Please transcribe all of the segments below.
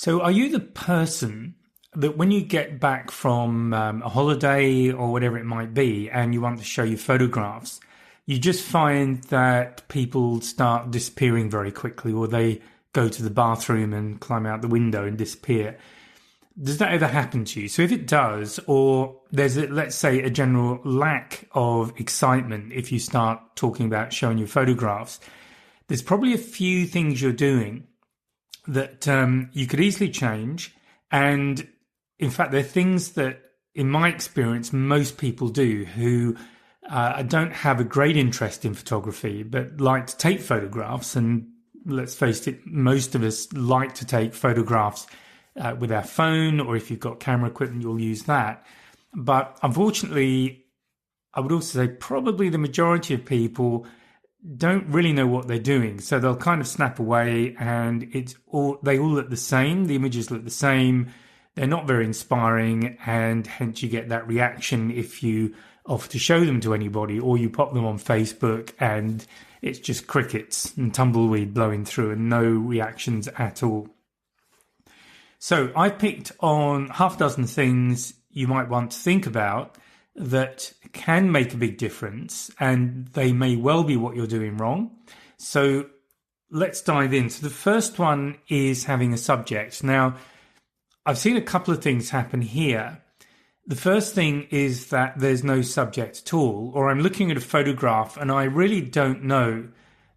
So are you the person that when you get back from a holiday or whatever it might be and you want to show your photographs, you just find that people start disappearing very quickly, or they go to the bathroom and climb out the window and disappear? Does that ever happen to you? So if it does, or there's, let's say, a general lack of excitement if you start talking about showing your photographs, there's probably a few things you're doing that you could easily change. And in fact, they're things that, in my experience, most people do who don't have a great interest in photography, but like to take photographs. And let's face it, most of us like to take photographs with our phone, or if you've got camera equipment, you'll use that. But unfortunately, I would also say probably the majority of people don't really know what they're doing. So they'll kind of snap away and they all look the same. The images look the same. They're not very inspiring, and hence you get that reaction if you offer to show them to anybody, or you pop them on Facebook and it's just crickets and tumbleweed blowing through and no reactions at all. So I picked on half a dozen things you might want to think about that can make a big difference, and they may well be what you're doing wrong. So let's dive in. So the first one is having a subject. Now, I've seen a couple of things happen here. The first thing is that there's no subject at all, or I'm looking at a photograph and I really don't know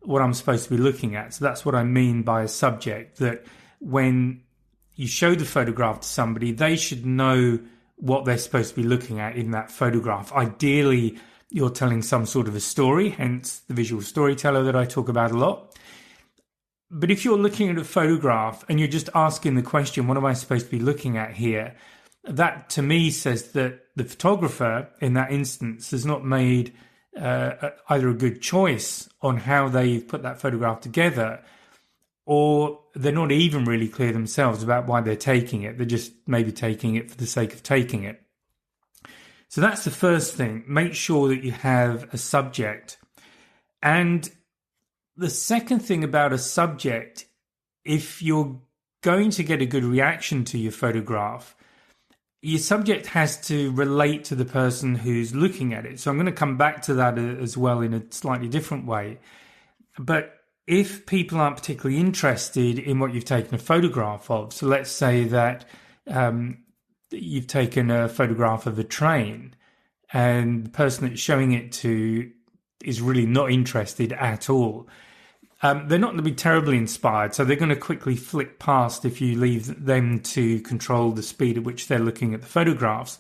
what I'm supposed to be looking at. So that's what I mean by a subject, that when you show the photograph to somebody, they should know what they're supposed to be looking at in that photograph. Ideally, you're telling some sort of a story, hence the visual storyteller that I talk about a lot. But if you're looking at a photograph and you're just asking the question, what am I supposed to be looking at here? That to me says that the photographer in that instance has not made either a good choice on how they've put that photograph together, or they're not even really clear themselves about why they're taking it. They're just maybe taking it for the sake of taking it. So that's the first thing. Make sure that you have a subject. And the second thing about a subject, if you're going to get a good reaction to your photograph, your subject has to relate to the person who's looking at it. So I'm going to come back to that as well in a slightly different way. But if people aren't particularly interested in what you've taken a photograph of, so let's say that you've taken a photograph of a train and the person that's showing it to is really not interested at all, they're not going to be terribly inspired. So they're going to quickly flick past if you leave them to control the speed at which they're looking at the photographs.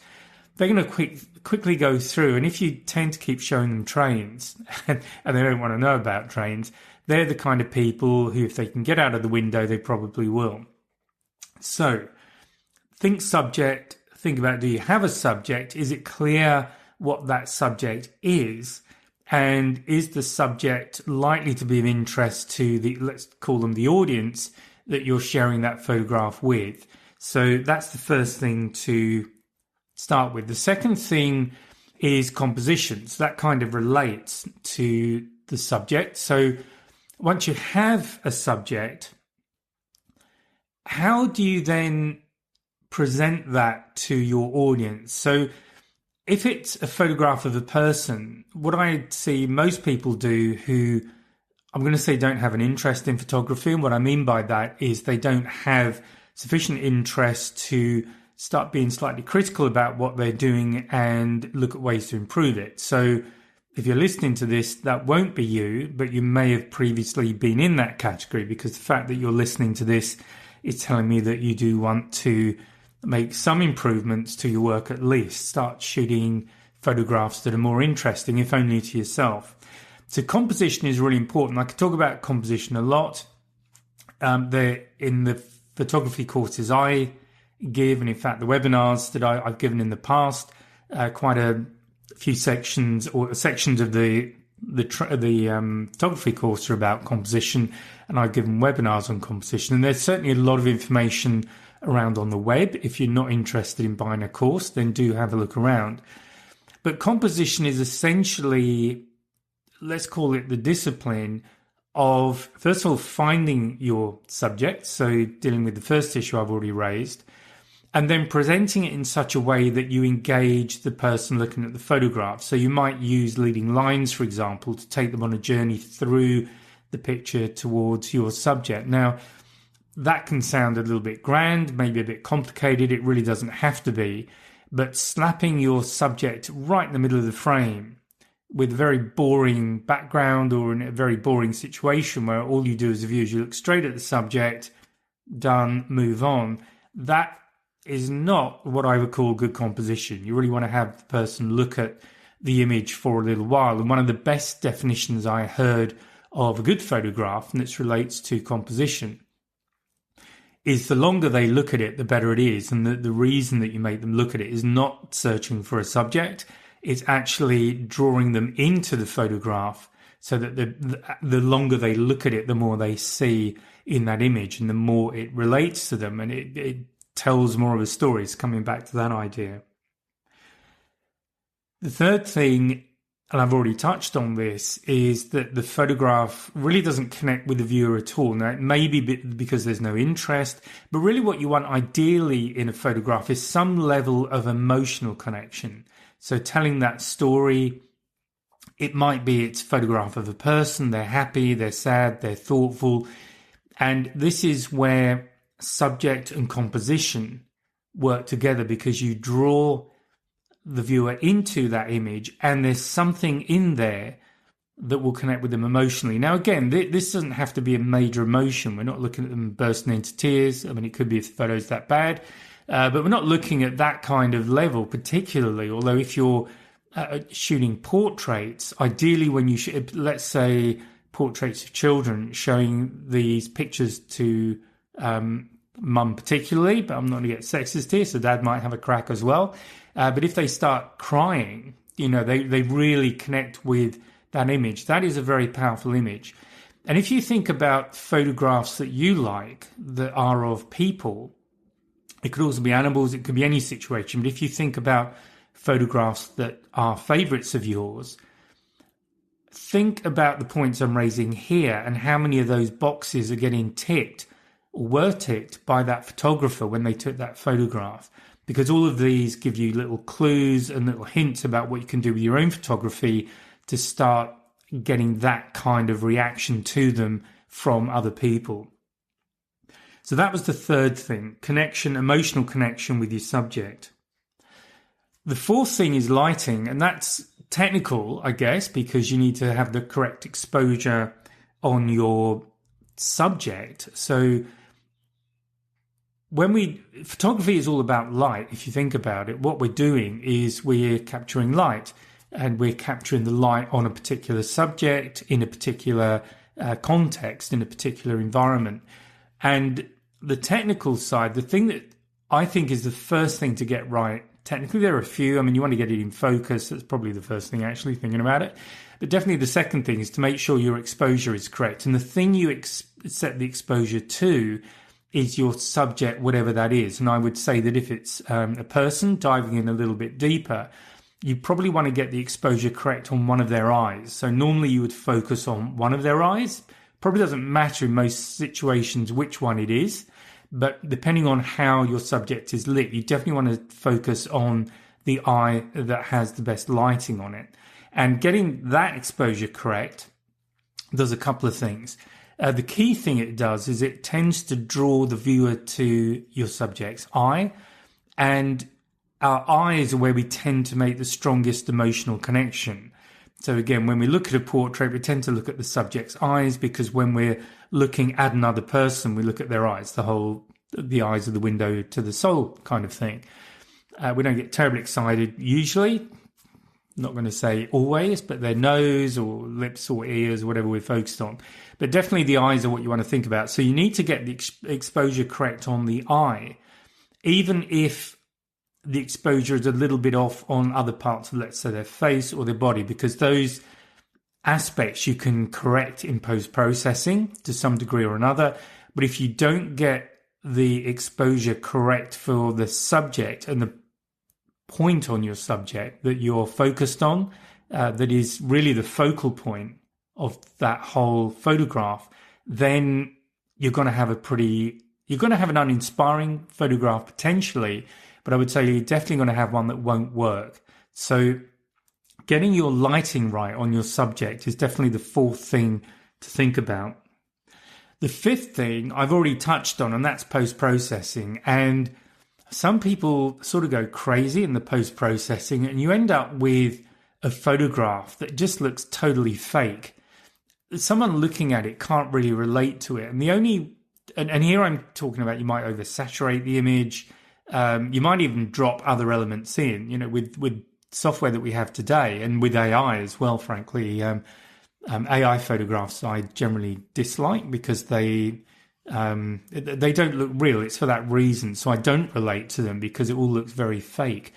They're going to quickly go through. And if you tend to keep showing them trains and they don't want to know about trains, they're the kind of people who, if they can get out of the window, they probably will. So think subject, think about, do you have a subject? Is it clear what that subject is? And is the subject likely to be of interest to the, let's call them the audience that you're sharing that photograph with? So that's the first thing to start with. The second thing is composition. So that kind of relates to the subject. So once you have a subject, how do you then present that to your audience? So if it's a photograph of a person, what I see most people do who, I'm going to say, don't have an interest in photography, and what I mean by that is they don't have sufficient interest to start being slightly critical about what they're doing and look at ways to improve it. So if you're listening to this, that won't be you, but you may have previously been in that category, because the fact that you're listening to this is telling me that you do want to make some improvements to your work at least. Start shooting photographs that are more interesting, if only to yourself. So composition is really important. I could talk about composition a lot. In the photography courses I give, and in fact the webinars that I've given in the past, quite a few sections of the photography course are about composition, and I've given webinars on composition. And there's certainly a lot of information around on the web. If you're not interested in buying a course, then do have a look around. But composition is essentially, let's call it the discipline of, first of all, finding your subject, so dealing with the first issue I've already raised, and then presenting it in such a way that you engage the person looking at the photograph. So you might use leading lines, for example, to take them on a journey through the picture towards your subject. Now, that can sound a little bit grand, maybe a bit complicated. It really doesn't have to be. But slapping your subject right in the middle of the frame with a very boring background or in a very boring situation where all you do as a viewer is you look straight at the subject, done, move on, that is not what I would call good composition. You really want to have the person look at the image for a little while. And one of the best definitions I heard of a good photograph, and this relates to composition, is the longer they look at it, the better it is. And the reason that you make them look at it is not searching for a subject. It's actually drawing them into the photograph so that the longer they look at it, the more they see in that image and the more it relates to them and it tells more of a story. It's coming back to that idea. The third thing, and I've already touched on this, is that the photograph really doesn't connect with the viewer at all. Now, it may be because there's no interest, but really what you want ideally in a photograph is some level of emotional connection. So telling that story, it might be it's a photograph of a person, they're happy, they're sad, they're thoughtful. And this is where subject and composition work together because you draw the viewer into that image and there's something in there that will connect with them emotionally. Now, again, this doesn't have to be a major emotion. We're not looking at them bursting into tears. I mean, it could be if the photo's that bad, but we're not looking at that kind of level particularly, although if you're shooting portraits, ideally when you shoot, let's say, portraits of children, showing these pictures to mum particularly, but I'm not going to get sexist here, so dad might have a crack as well. But if they start crying, you know, they really connect with that image. That is a very powerful image. And if you think about photographs that you like that are of people, it could also be animals, it could be any situation. But if you think about photographs that are favorites of yours, think about the points I'm raising here and how many of those boxes are getting ticked or were ticked by that photographer when they took that photograph. Because all of these give you little clues and little hints about what you can do with your own photography to start getting that kind of reaction to them from other people. So that was the third thing, connection, emotional connection with your subject. The fourth thing is lighting, and that's technical, I guess, because you need to have the correct exposure on your subject. So photography is all about light. If you think about it, what we're doing is we're capturing light and we're capturing the light on a particular subject in a particular context, in a particular environment. And the technical side, the thing that I think is the first thing to get right, technically there are a few, I mean, you want to get it in focus. That's probably the first thing actually thinking about it. But definitely the second thing is to make sure your exposure is correct. And the thing you set the exposure to is your subject, whatever that is. And I would say that if it's a person diving in a little bit deeper, you probably want to get the exposure correct on one of their eyes. So normally you would focus on one of their eyes. Probably doesn't matter in most situations which one it is, but depending on how your subject is lit, you definitely want to focus on the eye that has the best lighting on it. And getting that exposure correct does a couple of things. The key thing it does is it tends to draw the viewer to your subject's eye, and our eyes are where we tend to make the strongest emotional connection. So again, when we look at a portrait, we tend to look at the subject's eyes because when we're looking at another person, we look at their eyes, the eyes are the window to the soul kind of thing. We don't get terribly excited usually. Not going to say always, but their nose or lips or ears, whatever we're focused on. But definitely the eyes are what you want to think about. So you need to get the exposure correct on the eye, even if the exposure is a little bit off on other parts of, let's say, their face or their body, because those aspects you can correct in post-processing to some degree or another. But if you don't get the exposure correct for the subject and the point on your subject that you're focused on, that is really the focal point of that whole photograph, then you're going to have an uninspiring photograph potentially, but I would say you're definitely going to have one that won't work. So getting your lighting right on your subject is definitely the fourth thing to think about. The fifth thing I've already touched on, and that's post-processing. And some people sort of go crazy in the post-processing, and you end up with a photograph that just looks totally fake. Someone looking at it can't really relate to it. And here I'm talking about, you might oversaturate the image. You might even drop other elements in, with software that we have today, and with AI as well, frankly. AI photographs I generally dislike because they don't look real. It's for that reason. So I don't relate to them because it all looks very fake.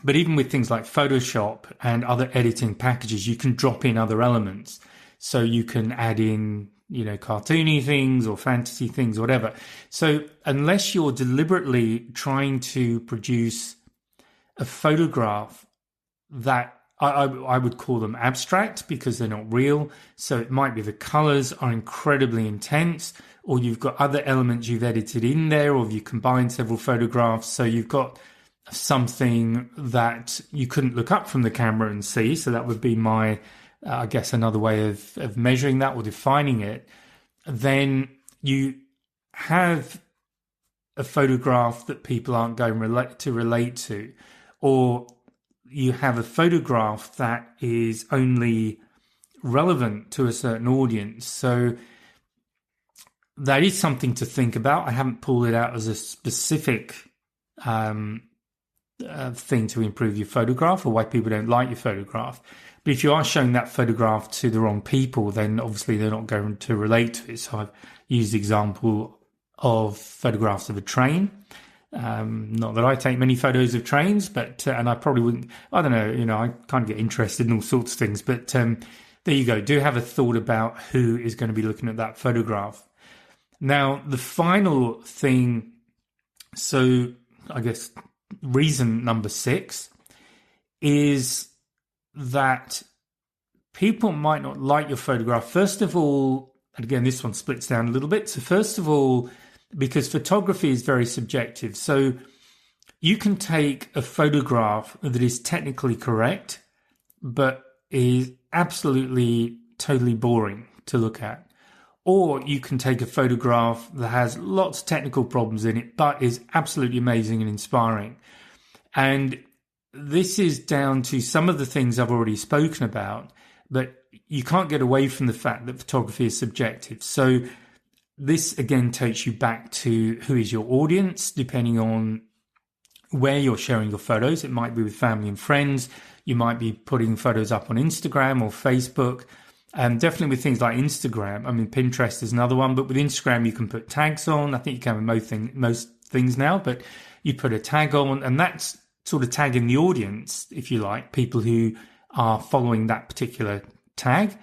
But even with things like Photoshop and other editing packages, you can drop in other elements. So you can add in, cartoony things or fantasy things, or whatever. So unless you're deliberately trying to produce a photograph that I would call them abstract because they're not real. So it might be the colors are incredibly intense, or you've got other elements you've edited in there, or you combined several photographs. So you've got something that you couldn't look up from the camera and see. So that would be my, I guess, another way of measuring that or defining it. Then you have a photograph that people aren't going to relate to, or you have a photograph that is only relevant to a certain audience. So that is something to think about. I haven't pulled it out as a specific thing to improve your photograph or why people don't like your photograph. But if you are showing that photograph to the wrong people, then obviously they're not going to relate to it. So I've used the example of photographs of a train. Not that I take many photos of trains, but and I probably wouldn't. I don't know. I kind of get interested in all sorts of things. But there you go. Do have a thought about who is going to be looking at that photograph. Now, the final thing. So I guess reason number 6 is that people might not like your photograph. First of all, and again, this one splits down a little bit. So first of all, because photography is very subjective. So you can take a photograph that is technically correct, but is absolutely totally boring to look at. Or you can take a photograph that has lots of technical problems in it, but is absolutely amazing and inspiring. And this is down to some of the things I've already spoken about, but you can't get away from the fact that photography is subjective. So this again takes you back to who is your audience, depending on where you're sharing your photos. It might be with family and friends. You might be putting photos up on Instagram or Facebook. Definitely with things like Instagram. I mean, Pinterest is another one, but with Instagram, you can put tags on. I think you can with most things now, but you put a tag on, and that's sort of tagging the audience, if you like, people who are following that particular tag.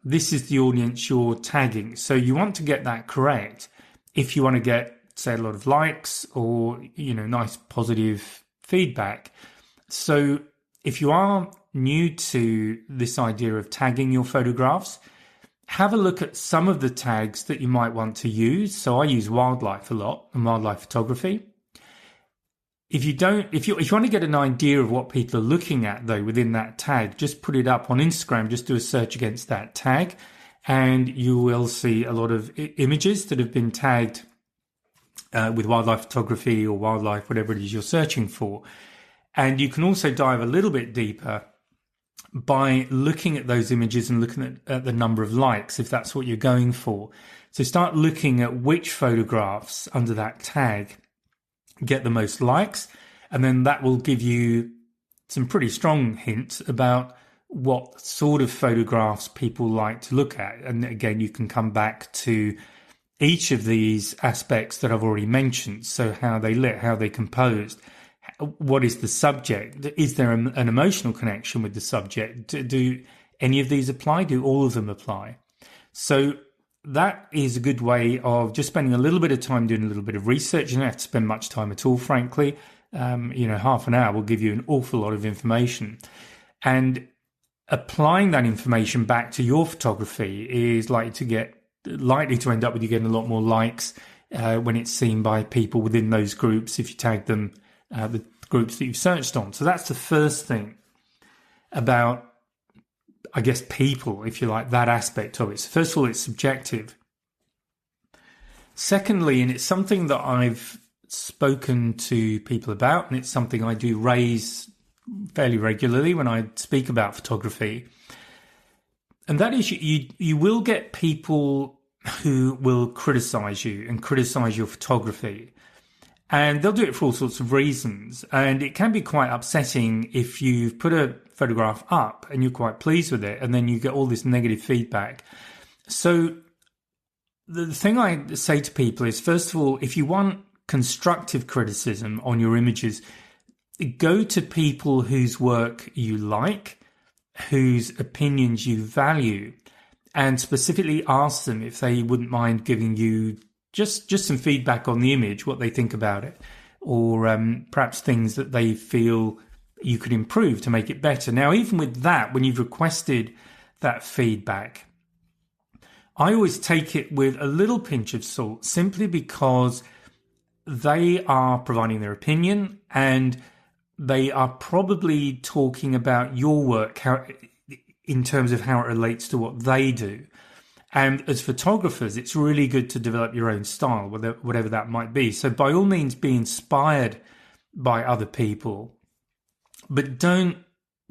This is the audience you're tagging. So you want to get that correct if you want to get, say, a lot of likes or, nice positive feedback. So if you are new to this idea of tagging your photographs, have a look at some of the tags that you might want to use. So I use wildlife a lot and wildlife photography. If you want to get an idea of what people are looking at though within that tag, just put it up on Instagram, just do a search against that tag, and you will see a lot of images that have been tagged with wildlife photography or wildlife, whatever it is you're searching for. And you can also dive a little bit deeper by looking at those images and looking at the number of likes, if that's what you're going for. So start looking at which photographs under that tag get the most likes, and then that will give you some pretty strong hints about what sort of photographs people like to look at. And again, you can come back to each of these aspects that I've already mentioned. So how they lit, how they composed, what is the subject? Is there an emotional connection with the subject? Do any of these apply? Do all of them apply? So that is a good way of just spending a little bit of time doing a little bit of research. You don't have to spend much time at all, frankly. Half an hour will give you an awful lot of information. And applying that information back to your photography is likely to end up with you getting a lot more likes when it's seen by people within those groups if you tag them, the groups that you've searched on. So that's the first thing about, I guess, people, if you like, that aspect of it. So first of all, it's subjective. Secondly, and it's something that I've spoken to people about, and it's something I do raise fairly regularly when I speak about photography, and that is you will get people who will criticize you and criticize your photography. And they'll do it for all sorts of reasons. And it can be quite upsetting if you've put a photograph up and you're quite pleased with it, and then you get all this negative feedback. So the thing I say to people is, first of all, if you want constructive criticism on your images, go to people whose work you like, whose opinions you value, and specifically ask them if they wouldn't mind giving you just some feedback on the image, what they think about it, or perhaps things that they feel you could improve to make it better. Now, even with that, when you've requested that feedback, I always take it with a little pinch of salt, simply because they are providing their opinion and they are probably talking about your work in terms of how it relates to what they do. And as photographers, it's really good to develop your own style, whatever that might be. So by all means, be inspired by other people, but don't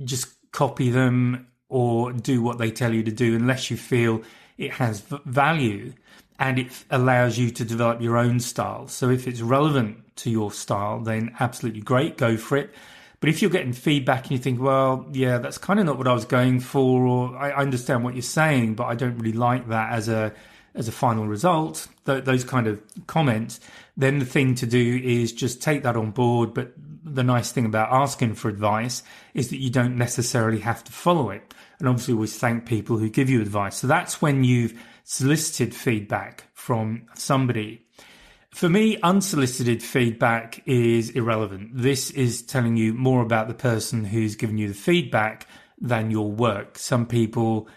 just copy them or do what they tell you to do unless you feel it has value and it allows you to develop your own style. So if it's relevant to your style, then absolutely great, go for it. But if you're getting feedback and you think, well, yeah, that's kind of not what I was going for, or I understand what you're saying, but I don't really like that as a final result, those kind of comments, then the thing to do is just take that on board. But the nice thing about asking for advice is that you don't necessarily have to follow it. And obviously always thank people who give you advice. So that's when you've solicited feedback from somebody. For me, unsolicited feedback is irrelevant. This is telling you more about the person who's giving you the feedback than your work. Some people,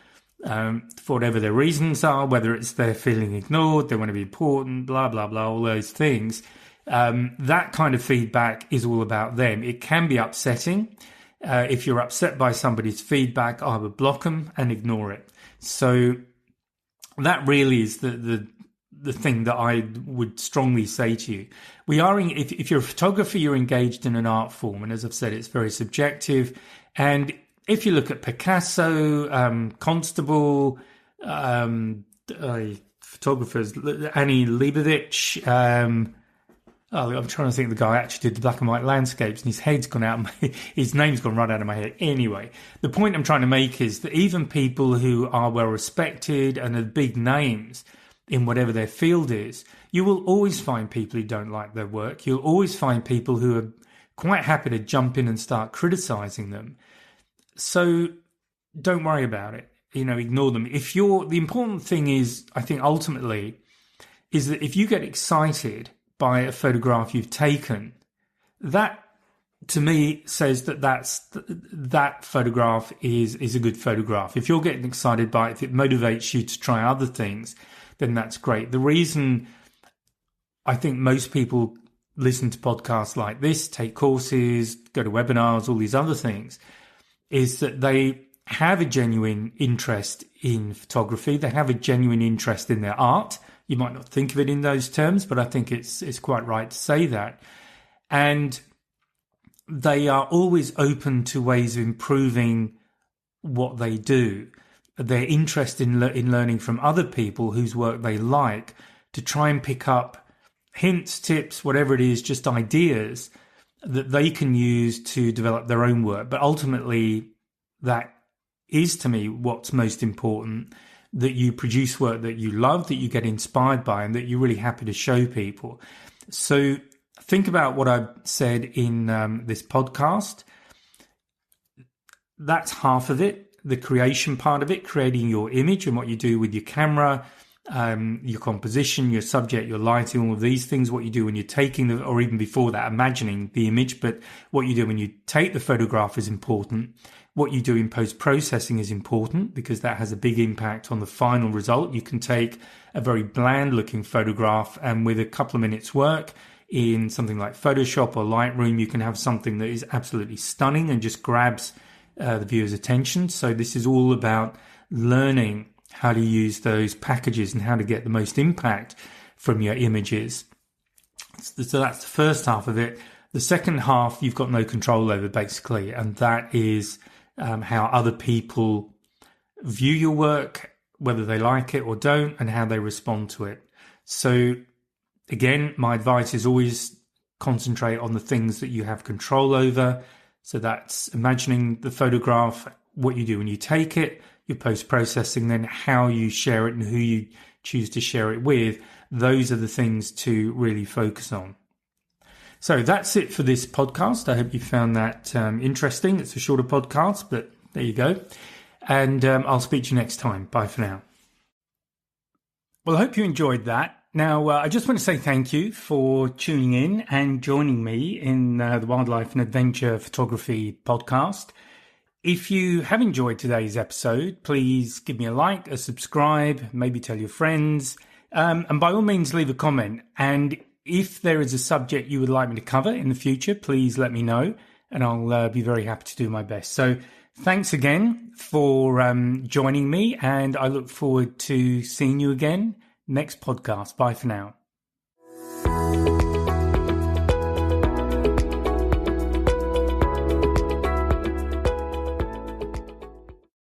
for whatever their reasons are, whether it's they're feeling ignored, they want to be important, blah, blah, blah, all those things, that kind of feedback is all about them. It can be upsetting. If you're upset by somebody's feedback, I would block them and ignore it. So that really is the thing that I would strongly say to you. If you're a photographer, you're engaged in an art form. And as I've said, it's very subjective. And if you look at Picasso, Constable, photographers, Annie Leibovitch, I'm trying to think of the guy who actually did the black and white landscapes, and his head's gone out, his name's gone right out of my head. Anyway, the point I'm trying to make is that even people who are well respected and are big names in whatever their field is, you will always find people who don't like their work. You'll always find people who are quite happy to jump in and start criticizing them. So don't worry about it. Ignore them. The important thing is, I think ultimately, is that if you get excited by a photograph you've taken, that to me says that photograph is a good photograph. If you're getting excited by it, if it motivates you to try other things, then that's great. The reason I think most people listen to podcasts like this, take courses, go to webinars, all these other things, is that they have a genuine interest in photography. They have a genuine interest in their art. You might not think of it in those terms, but I think it's quite right to say that. And they are always open to ways of improving what they do. Their interest in learning from other people whose work they like, to try and pick up hints, tips, whatever it is, just ideas that they can use to develop their own work. But ultimately, that is to me what's most important, that you produce work that you love, that you get inspired by, and that you're really happy to show people. So think about what I've said in this podcast. That's half of it. The creation part of it, creating your image and what you do with your camera, your composition, your subject, your lighting, all of these things, what you do when you're taking or even before that, imagining the image, but what you do when you take the photograph is important. What you do in post-processing is important because that has a big impact on the final result. You can take a very bland-looking photograph, and with a couple of minutes work in something like Photoshop or Lightroom, you can have something that is absolutely stunning and just grabs the viewer's attention. So this is all about learning how to use those packages and how to get the most impact from your images. So that's the first half of it. The second half, you've got no control over, basically, and that is how other people view your work, whether they like it or don't, and how they respond to it. So again, my advice is always concentrate on the things that you have control over. So that's imagining the photograph, what you do when you take it, your post-processing, then how you share it and who you choose to share it with. Those are the things to really focus on. So that's it for this podcast. I hope you found that interesting. It's a shorter podcast, but there you go. And I'll speak to you next time. Bye for now. Well, I hope you enjoyed that. Now, I just want to say thank you for tuning in and joining me in the Wildlife and Adventure Photography podcast. If you have enjoyed today's episode, please give me a like, a subscribe, maybe tell your friends, and by all means leave a comment. And if there is a subject you would like me to cover in the future, please let me know, and I'll be very happy to do my best. So thanks again for joining me, and I look forward to seeing you again next podcast. Bye for now.